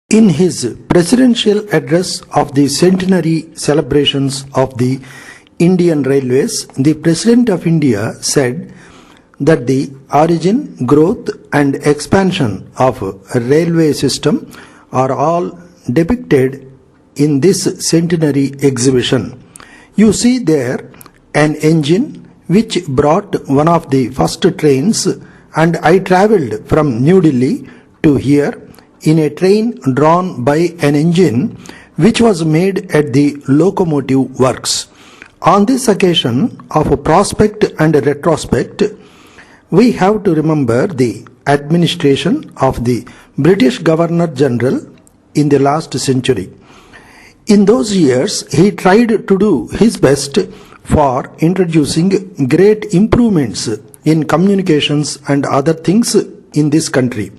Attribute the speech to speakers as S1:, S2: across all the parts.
S1: In his presidential address of the centenary celebrations of the Indian Railways, the President of India said that the origin, growth and expansion of a railway system are all depicted in this centenary exhibition. You see there an engine which brought one of the first trains, and I travelled from New Delhi to here in a train drawn by an engine which was made at the locomotive works. On this occasion of a prospect and a retrospect, we have to remember the administration of the British Governor General in the last century. In those years, he tried to do his best for introducing great improvements in communications and other things in this country.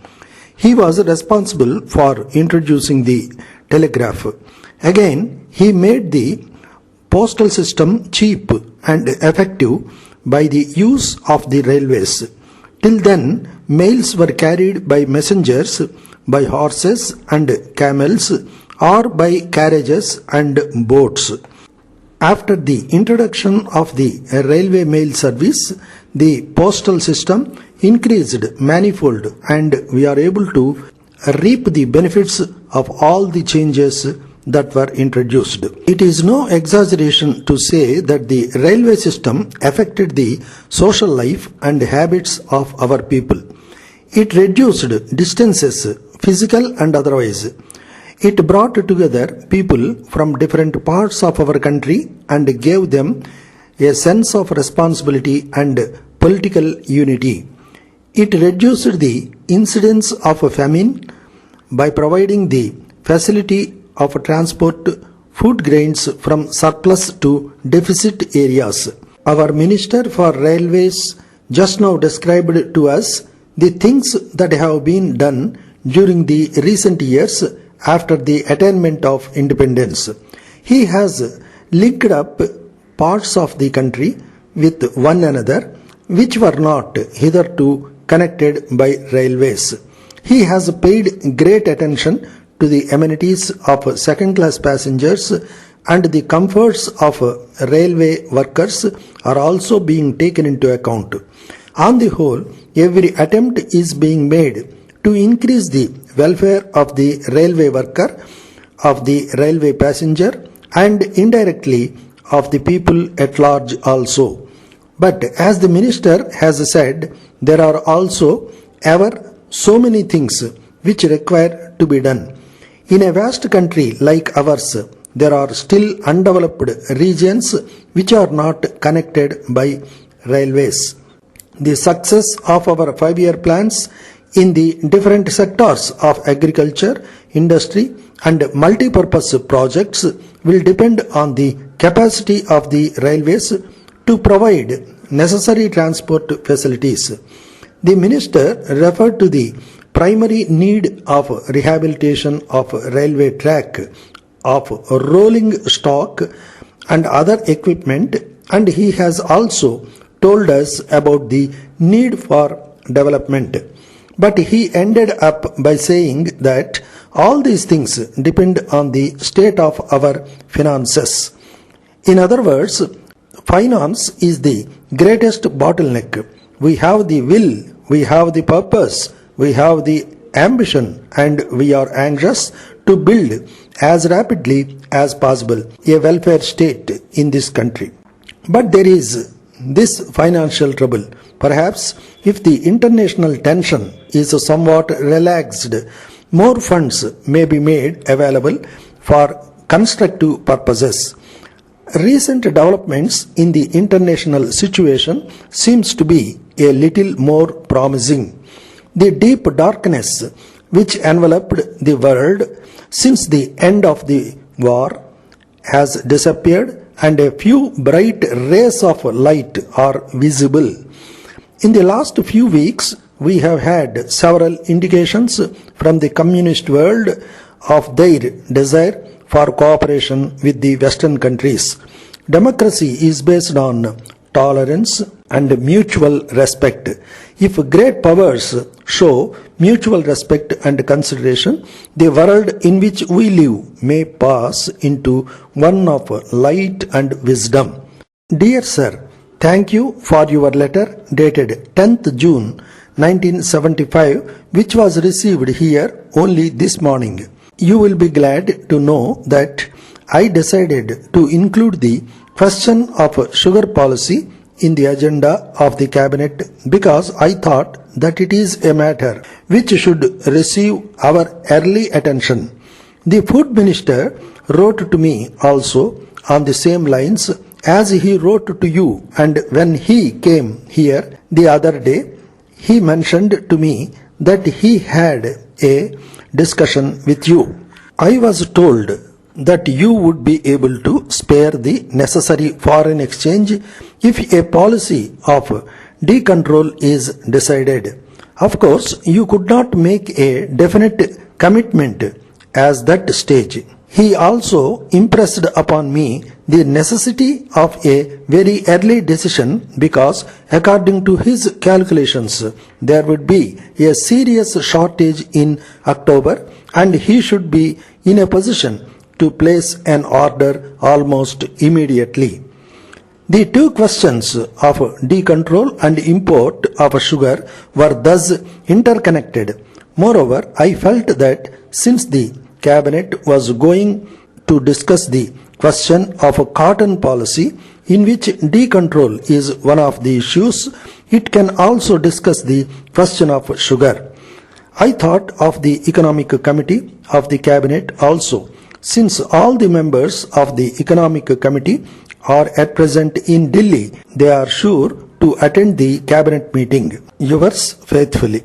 S1: He was responsible for introducing the telegraph. Again, he made the postal system cheap and effective by the use of the railways. Till then, mails were carried by messengers, by horses and camels, or by carriages and boats. After the introduction of the railway mail service, the postal system increased manifold, and we are able to reap the benefits of all the changes that were introduced. It is no exaggeration to say that the railway system affected the social life and habits of our people. It reduced distances, physical and otherwise. It brought together people from different parts of our country and gave them a sense of responsibility and political unity. It reduced the incidence of famine by providing the facility of transport food grains from surplus to deficit areas. Our Minister for Railways just now described to us the things that have been done during the recent years after the attainment of independence. He has linked up parts of the country with one another which were not hitherto connected by railways. He has paid great attention to the amenities of second-class passengers, and the comforts of railway workers are also being taken into account. On the whole, every attempt is being made to increase the welfare of the railway worker, of the railway passenger, and indirectly of the people at large also. But as the minister has said, there are also ever so many things which require to be done. In a vast country like ours, there are still undeveloped regions which are not connected by railways. The success of our 5-year plans in the different sectors of agriculture, industry and multi-purpose projects will depend on the capacity of the railways to provide necessary transport facilities. The minister referred to the primary need of rehabilitation of railway track, of rolling stock and other equipment, and he has also told us about the need for development. But he ended up by saying that all these things depend on the state of our finances. In other words, finance is the greatest bottleneck. We have the will, we have the purpose, we have the ambition, and we are anxious to build as rapidly as possible a welfare state in this country. But there is this financial trouble. Perhaps if the international tension is somewhat relaxed, more funds may be made available for constructive purposes. Recent developments in the international situation seems to be a little more promising. The deep darkness which enveloped the world since the end of the war has disappeared, and a few bright rays of light are visible. In the last few weeks, we have had several indications from the communist world of their desire for cooperation with the Western countries. Democracy is based on tolerance and mutual respect. If great powers show mutual respect and consideration, the world in which we live may pass into one of light and wisdom. Dear Sir, thank you for your letter dated 10th June 1975, which was received here only this morning. You will be glad to know that I decided to include the question of sugar policy in the agenda of the cabinet because I thought that it is a matter which should receive our early attention. The food minister wrote to me also on the same lines as he wrote to you, and when he came here the other day, he mentioned to me that he had a discussion with you. I was told that you would be able to spare the necessary foreign exchange if a policy of decontrol is decided. Of course, you could not make a definite commitment at that stage. He also impressed upon me the necessity of a very early decision because, according to his calculations, there would be a serious shortage in October and he should be in a position to place an order almost immediately. The two questions of decontrol and import of sugar were thus interconnected. Moreover, I felt that since the cabinet was going to discuss the question of a cotton policy in which decontrol is one of the issues, it can also discuss the question of sugar. I thought of the economic committee of the cabinet also, since all the members of the economic committee are at present in Delhi. They are sure to attend the cabinet meeting. Yours faithfully.